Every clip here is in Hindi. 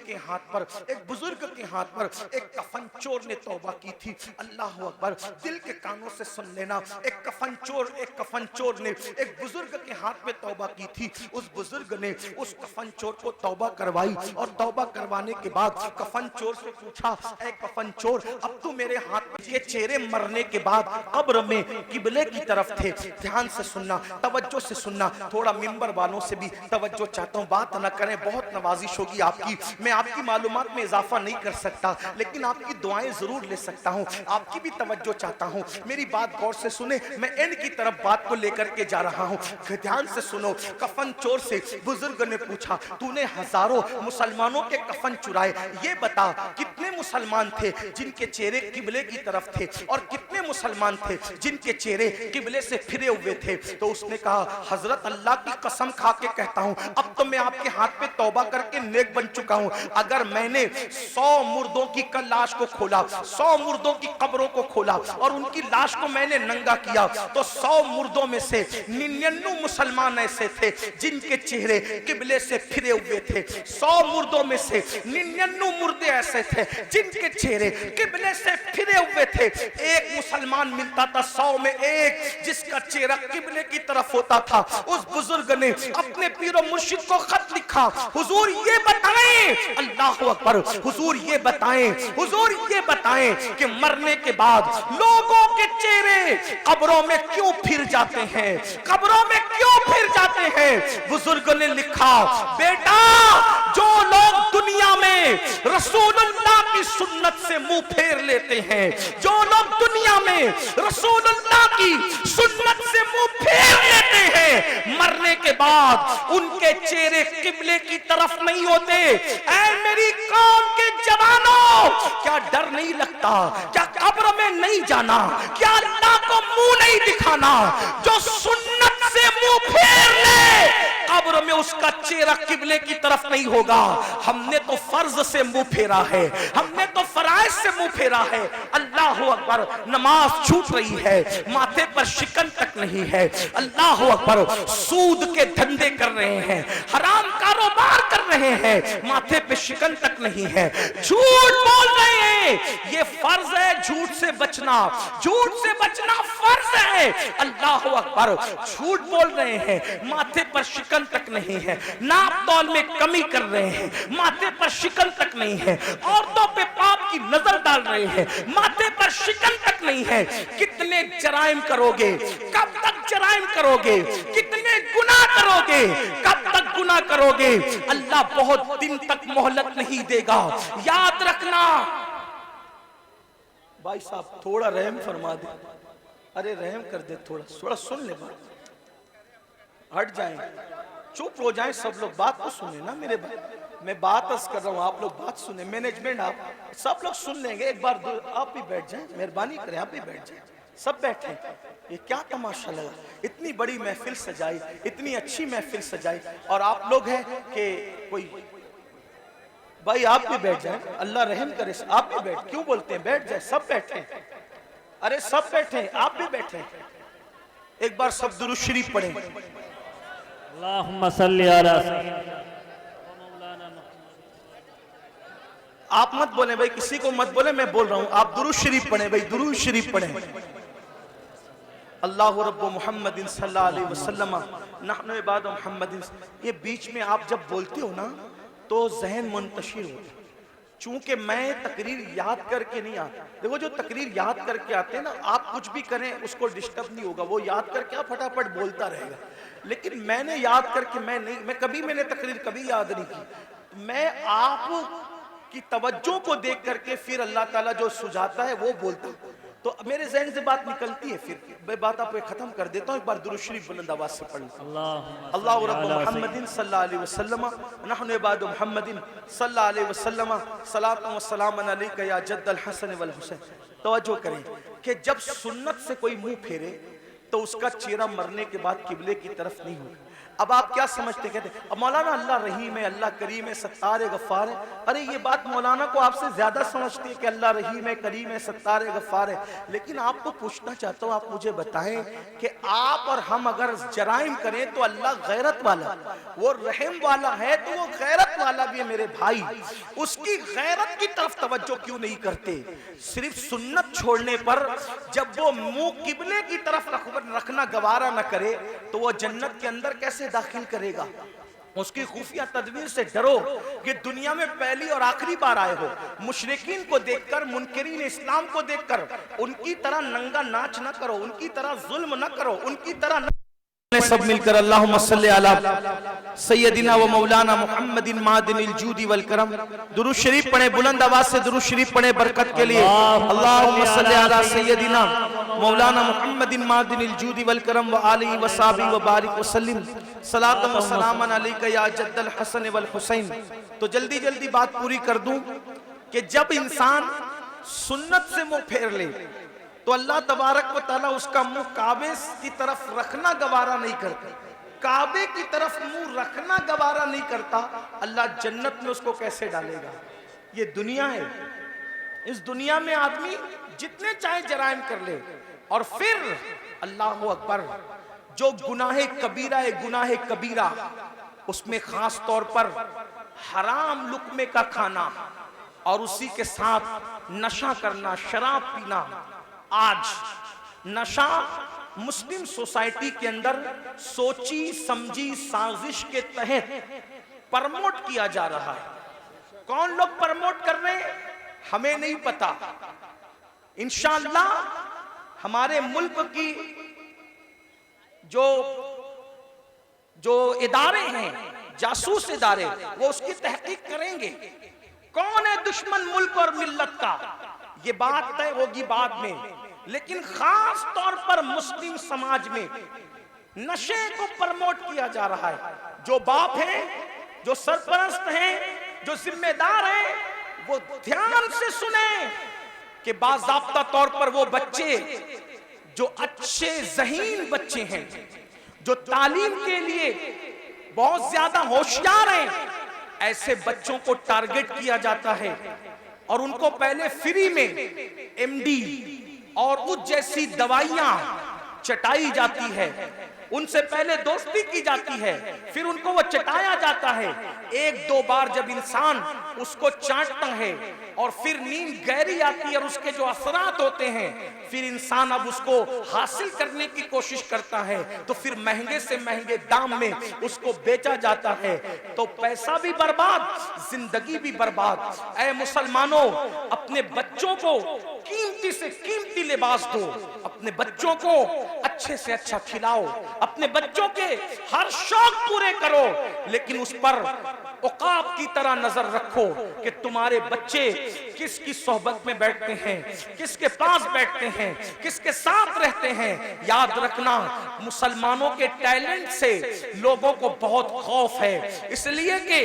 के हाथ पर, एक बुजुर्ग के हाथ पर एक कफन चोर ने तौबा की थी। अल्लाह अकबर, दिल के कानों से सुन लेना। एक कफन चोर ने एक बुजुर्ग के हाथ में तौबा की थी। उस बुजुर्ग ने उस कफन चोर को तौबा करवाई और तौबा करवाने के बाद कफन चोर से पूछा, ऐ कफन चोर, अब तू मेरे हाथ में, ये चेहरे मरने के बाद कब्र में किबले की तरफ थे। ध्यान से सुनना, तवज्जो से सुनना, थोड़ा मिंबर वालों से भी तवज्जो चाहता हूँ। बात न करें, बहुत नवाजिश होगी आपकी। मैं आपकी मालूमात में इजाफा नहीं कर सकता, लेकिन आपकी दुआएं जरूर ले सकता हूँ। आपकी भी तवज्जो चाहता हूँ। मेरी बात गौर से सुने, मैं एंड की तरफ बात को लेकर के जा रहा हूँ। ध्यान से सुनो। कफन चोर से बुजुर्ग ने पूछा, तूने हजारों मुसलमानों के कफन चुराए, ये बता कितने मुसलमान थे जिनके चेहरे किबले की तरफ थे और कितने मुसलमान थे जिनके चेहरे किबले से फिरे हुए थे। तो उसने कहा, हजरत अल्लाह की कसम खा के कहता हूं, अब तो मैं आपके हाथ पे तौबा करके नेक बन चुका हूं। अगर मैंने 100 मुर्दों की लाश को खोला, 100 मुर्दों की कब्रों को खोला और उनकी लाश को मैंने नंगा किया, तो 100 मुर्दों में से 99 मुसलमान ऐसे थे जिनके चेहरे किबले से फिरे हुए थे। 100 मुर्दों में से 99 मुर्दे ऐसे थे जिनके चेहरे किबले से फिरे हुए थे। एक मुसलमान मिलता था 100 में एक, जिसका चेहरा किबले की तरफ होता था। उस बुजुर्ग ने अपने पीरो मुर्शिद को खत लिखा, हुजूर ये बताएं, अल्लाह अकबर, हुजूर ये बताएं कि मरने के बाद लोगों के चेहरे कब्रों में क्यों फिर जाते हैं, कब्रों में क्यों फिर जाते हैं। बुजुर्ग ने लिखा, बेटा, जो लोग दुनिया में रसूलुल्लाह की सुन्नत से मुंह फेर लेते हैं, जो लोग दुनिया में रसूलुल्लाह की सुन्नत से मुंह फेर लेते हैं, मरने के बाद उनके चेहरे किबले की तरफ नहीं होते। ऐ मेरी कौम के जवानों, क्या डर नहीं लगता? क्या कब्र में नहीं जाना? क्या अल्लाह को मुंह नहीं दिखाना? जो सुन्नत से मुंह फेर ले, कब्र में उसका चेहरा किबले की तरफ नहीं होगा। हमने तो फर्ज से मुंह फेरा है, हमने तो फराइज से मुंह फेरा है। अल्लाह अकबर, नमाज छूट रही है, माथे पर शिकन तक नहीं है। अल्लाह अकबर, सूद के धंधे कर रहे हैं, हराम कारोबार कर रहे हैं, माथे पे शिकन तक नहीं है, झूठ बोल रहे हैं। ये फर्ज है झूठ से बचना, झूठ से बचना फर्ज है। अल्लाह अकबर, झूठ बोल रहे हैं, माथे पर शिकन तक नहीं है, नाप तौल में कमी कर रहे हैं, माथे पर शिकन तक नहीं है, औरतों पे पाप की नजर डाल रहे हैं, माथे पर शिकन तक नहीं है। कितने जराइम करोगे? कब तक जराइम करोगे? कितने गुनाह करोगे? कब तक गुनाह करोगे? अल्लाह बहुत दिन तक मोहलत नहीं देगा, याद रखना। भाई साहब, थोड़ा रहम फरमा दे, अरे रहम कर दे, थोड़ा सुन ले बात, हट जाएं, चुप हो जाएं सब लोग, बात तो सुने ना मेरे भाई। मैं बात कर रहा हूं, आप लोग बात सुने, मैनेजमेंट आप सब लोग सुन लेंगे। एक बार आप भी बैठ जाएं, मेहरबानी करें, आप भी बैठ जाएं, सब बैठे। ये क्या तमाशा लगा, इतनी बड़ी महफिल सजाई, इतनी अच्छी महफिल सजाई, और आप लोग हैं कि कोई, भाई आप भी बैठ जाएं, अल्लाह रहम करे, आप भी बैठ, क्यों बोलते हैं, बैठ जाए, सब बैठे, अरे सब बैठे, आप भी बैठे। एक बार सब दुरूद शरीफ पढ़ें। अल्लाहुम्मा सल्ली अला। आप मत बोले भाई, किसी को मत बोले, मैं बोल रहा हूं, आप दुरूद शरीफ पढ़ें भाई, दुरूद शरीफ पढ़ें। अल्लाहु रब्बु मुहम्मदिन सल्लल्लाहु अलैहि वसल्लम नहनु इबादु मुहम्मदिन। ये बीच में आप जब बोलते हो ना तो जहन मुंतशिर होता है। चूंकि मैं तकरीर याद करके नहीं आता, देखो जो तकरीर याद करके आते हैं ना, आप कुछ भी करें उसको डिस्टर्ब नहीं होगा, वो याद करके आप फटाफट बोलता रहेगा। लेकिन मैंने याद करके मैंने तकरीर कभी याद नहीं की। मैं आप की तवज्जो को देख करके फिर अल्लाह ताला जो सुझाता है वो बोलता हूं, तो मेरे ज़हन से बात निकलती है, फिर मैं बात आपको खत्म कर देता हूं। एक बार दुरूद शरीफ बुलंद आवाज से पढ़ लो। अल्लाह रब्बु मुहम्मदिन सल्लल्लाहु अलैहि वसल्लम नहनु इबादु मुहम्मदिन सल्लल्लाहु अलैहि वसल्लम सलातु व सलामुन अलैका या जद्दल हसन वल हुसैन। तवज्जो करें कि जब सुन्नत से कोई मुंह फेरे तो उसका चेहरा मरने के बाद किबले की तरफ नहीं होगा। अब आप क्या समझते, कहते अब मौलाना अल्लाह रहीम है, अल्लाह करीम है, सत्तार है, गफ्फार है। अरे ये बात मौलाना को आपसे ज्यादा समझती है कि अल्लाह रहीम है, करीम है, सत्तार है, गफ्फार है। लेकिन आपको पूछना चाहता हूँ, आप मुझे बताएं कि आप और हम अगर जराइम करें तो अल्लाह गैरत वाला, वो रहम वाला है तो वो गैरत वाला भी है मेरे भाई। उसकी गैरत की तरफ तवज्जो क्यों नहीं करते? सिर्फ सुन्नत छोड़ने पर जब वो मुंह किबले की तरफ रखना गवारा न करे तो वो जन्नत के अंदर कैसे दाखिल करेगा? उसकी खुफिया तदबीर से डरो कि दुनिया में पहली और आखिरी बार आए हो। मुशरिकीन को देखकर, मुनकरीन इस्लाम को देखकर उनकी तरह नंगा नाच न करो, उनकी तरह जुल्म न करो, उनकी तरह न... सब मिलकर अल्लाहुम्मा सल्ली अला सय्यदिना व मौलाना मुहम्मदिन मादिनिल जूदी वल करम दुरूद शरीफ पढ़े, बुलंद आवाज से दुरूद शरीफ पढ़े बरकत के लिए। अल्लाहुम्मा सल्ली अला सय्यदिना मौलाना मुहम्मदिन मादिनिल जूदी वल करम व आलिहि व सहाबी व बारिक व सल्लिम सलातन व सलामन अलैका या जद्दल हसन वल हुसैन। तो जल्दी जल्दी बात पूरी कर दूं कि जब इंसान सुन्नत से मुंह फेर ले तो अल्लाह तबारक व तआला उसका मुंह काबे की तरफ रखना गवारा नहीं करता। काबे की तरफ मुंह रखना गवारा नहीं करता, अल्लाह जन्नत में उसको कैसे डालेगा? ये दुनिया है, इस दुनिया में आदमी जितने चाहे जराइम कर ले और फिर अल्लाह अकबर, जो गुनाहे कबीरा है, गुनाहे कबीरा, उसमें खास तौर पर हराम लुक्मे का खाना और उसी के साथ नशा करना, शराब पीना। आज नशा मुस्लिम सोसाइटी के अंदर सोची समझी साजिश के तहत प्रमोट किया जा रहा है। कौन लोग प्रमोट कर रहे हैं हमें नहीं पता। इंशाअल्लाह हमारे मुल्क की जो इदारे हैं, जासूस इदारे, वो उसकी तहकीक करेंगे कौन है दुश्मन मुल्क और मिल्लत का। ये बात तय होगी बाद में, लेकिन खास तौर पर मुस्लिम समाज में नशे को प्रमोट किया जा रहा है। जो बाप हैं, जो सरपरस्त हैं, जो जिम्मेदार हैं, वो ध्यान से सुने कि बाज़ाब्ता तौर पर वो बच्चे जो अच्छे ज़हीन बच्चे हैं, जो तालीम के लिए बहुत ज्यादा होशियार हैं, ऐसे बच्चों को टारगेट किया जाता है और उनको पहले फ्री में एमडी और उस जैसी दवाइयां चटाई जाती है, उनसे पहले दोस्ती की जाती है, फिर उनको वो चटाया जाता है। एक दो बार जब इंसान उसको चाटता है और फिर नींद गहरी आती है और उसके जो असरात होते हैं, फिर इंसान अब उसको हासिल करने की कोशिश करता है, तो फिर महंगे से महंगे दाम में उसको बेचा जाता है। तो पैसा भी बर्बाद, जिंदगी भी बर्बाद। ऐ मुसलमानों, अपने बच्चों को कीमती से कीमती लिबास दो, अपने बच्चों को अच्छे से अच्छा खिलाओ, अपने बच्चों के हर शौक पूरे करो, लेकिन उस पर औकाब की तरह नजर रखो कि तुम्हारे बच्चे किसकी सोहबत में बैठते हैं, किसके पास बैठते हैं, किसके साथ रहते हैं। याद रखना, मुसलमानों के टैलेंट से लोगों को बहुत खौफ है, इसलिए कि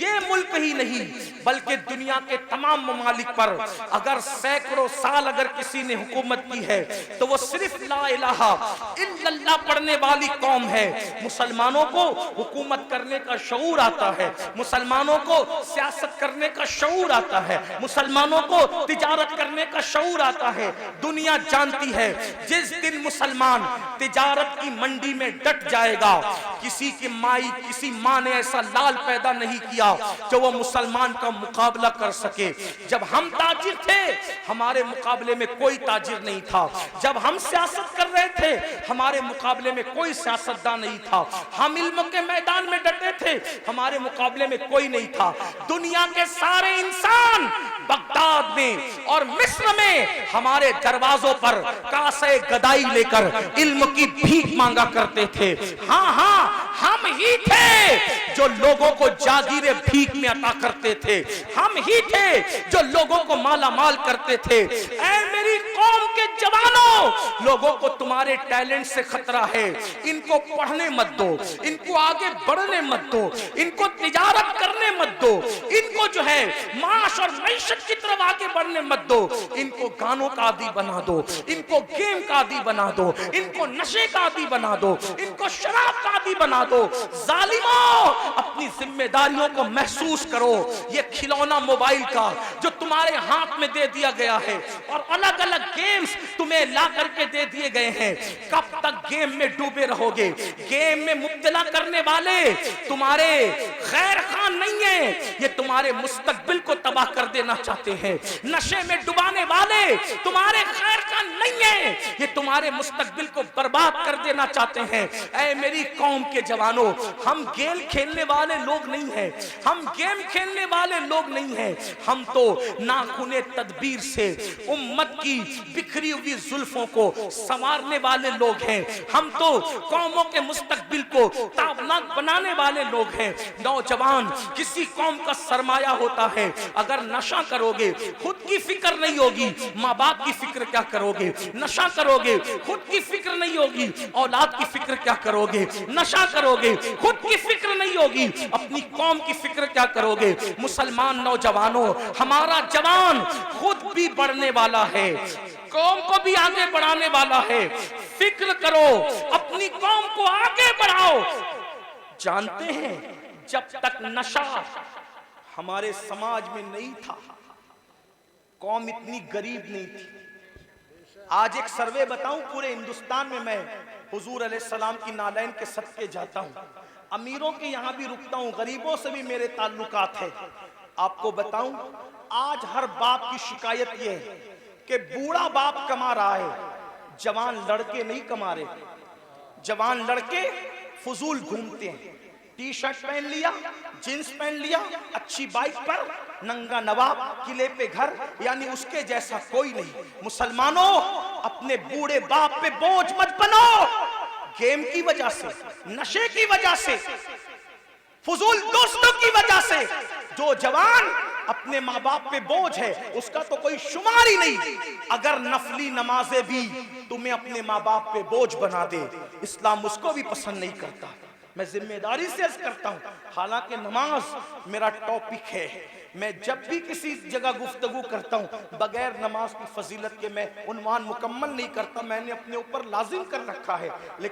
ये मुल्क ही नहीं बल्कि दुनिया के तमाम ममालिक पर अगर सैकड़ों साल अगर किसी ने हुकूमत की है तो वो सिर्फ ला इलाहा इल्लल्लाह पढ़ने वाली कौम है। मुसलमानों को हुकूमत करने का शऊर आता है, मुसलमानों को सियासत करने का शऊर आता है, मुसलमानों को तिजारत करने का शऊर आता है। दुनिया जानती है जिस दिन मुसलमान तिजारत की मंडी में डट जाएगा, किसी की किसी माँ ने ऐसा लाल पैदा नहीं किया जो वो मुसलमान का मुकाबला कर सके। जब हम ताजिर थे हमारे मुकाबले में कोई ताजिर नहीं था, जब हम सियासत कर रहे थे हमारे मुकाबले में कोई सियासतदान नहीं था, हम इल्म के मैदान में डटे थे हमारे मुकाबले में कोई नहीं था। दुनिया के सारे इंसान बगदाद में और मिस्र में हमारे दरवाजों पर कासे गदाई लेकर इल्म की भीख मांगा करते थे। हाँ हाँ, हम ही थे जो लोगों को जागीरे भीख में अता करते थे, हम ही थे जो लोगों को माला माल करते थे। ऐ मेरी कौम के जवानों, लोगों को तुम्हारे टैलेंट से खतरा है, इनको पढ़ने मत दो, इनको आगे बढ़ने मत दो, इनको तिजारत करने मत दो, इनको जो है माश और मैशत की तरफ आगे बढ़ने मत दो, इनको गानों का आदी बना दो, इनको गेम का आदी बना दो, इनको नशे का आदी बना दो, इनको शराब का आदी बना दो। जालिमों, अपनी जिम्मेदारियों को महसूस करो। ये खिलौना मोबाइल का जो तुम्हारे हाथ में दे दिया गया है और अलग अलग गेम्स तुम्हें ला करके दे दिए गए हैं, कब तक गेम में डूबे रहोगे? गेम में मुब्तला करने वाले तुम्हारे खैर खान नहीं है, ये तुम्हारे मुस्तकबिल को तबाह कर देना चाहते हैं। नशे में डुबाने वाले तुम्हारे खैर खान नहीं है, ये तुम्हारे मुस्तकबिल को बर्बाद कर देना चाहते हैं। ऐ मेरी कौम के जवानों, हम गेम खेलने वाले लोग नहीं हैं, हम गेम खेलने वाले लोग नहीं हैं, हम तो नाखुने तदबीर से उम्मत की बिखरी हुई जुल्फों को संवारने वाले लोग हैं, हम तो कौमों के मुस्तकबिल को ताबनाक बनाने वाले लोग हैं। नौजवान किसी कौम का सरमाया होता है, अगर नशा करोगे खुद की फिक्र नहीं होगी, माँ बाप की फिक्र क्या करोगे? नशा करोगे खुद की फिक्र नहीं होगी, औलाद की फिक्र क्या करोगे? नशा करोगे खुद की फिक्र नहीं होगी, अपनी कौम की फिक्र क्या करोगे? मुसलमान नौजवानों, हमारा जवान खुद भी बढ़ने वाला है, कौम को भी आगे बढ़ाने वाला है। फिक्र करो, अपनी कौम को आगे बढ़ाओ। जानते हैं, जब तक नशा हमारे समाज में नहीं था, कौम इतनी गरीब नहीं थी। आज एक सर्वे बताऊं, पूरे हिंदुस्तान में मैं हुजूर अलैहिस्सलाम की नालैन के सदके जाता हूं, अमीरों के यहां भी रुकता हूं, गरीबों से भी मेरे ताल्लुकात है। आपको बताऊं, आज हर बाप की शिकायत यह है कि बूढ़ा बाप कमा रहा है, जवान लड़के नहीं कमा रहे। जवान लड़के फजूल घूमते हैं, टी शर्ट पहन लिया, जींस पहन लिया, अच्छी बाइक पर, नंगा नवाब, किले पे घर, यानी उसके जैसा कोई नहीं। मुसलमानों, अपने बूढ़े बाप पे बोझ मत बनो। गेम की वजह से, नशे की वजह से, फजूल दोस्तों की वजह से जो जवान अपने माँ बाप पे बोझ है, उसका तो कोई शुमार ही नहीं। अगर नफली नमाजें भी तुम्हें अपने माँ बाप पे बोझ बना दे, इस्लाम उसको भी पसंद नहीं करता। मैं जिम्मेदारी से अर्ज करता हूँ, हालांकि नमाज मेरा टॉपिक है, मैं जब भी किसी जगह गुफ्तगू करता हूँ बगैर नमाज की फजीलत के मैं उन्वान मुकम्मल नहीं करता, मैंने अपने ऊपर लाजिम कर रखा है। लेकिन